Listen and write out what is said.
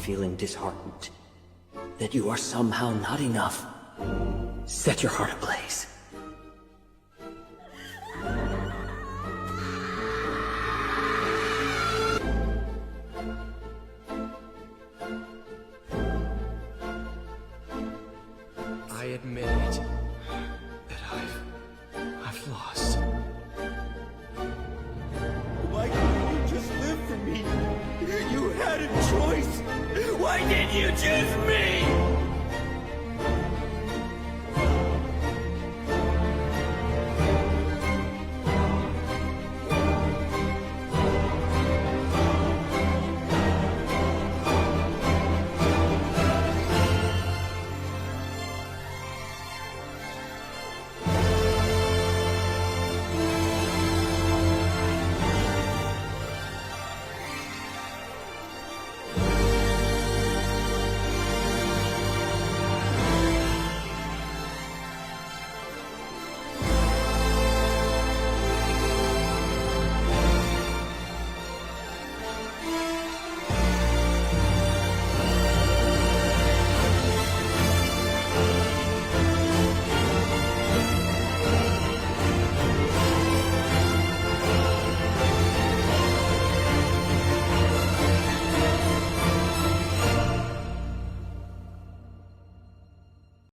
feeling disheartened, that you are somehow not enough, set your heart ablaze. I admit it. That I've lost. Why couldn't you just live for me? You had a choice. Why did you choose me?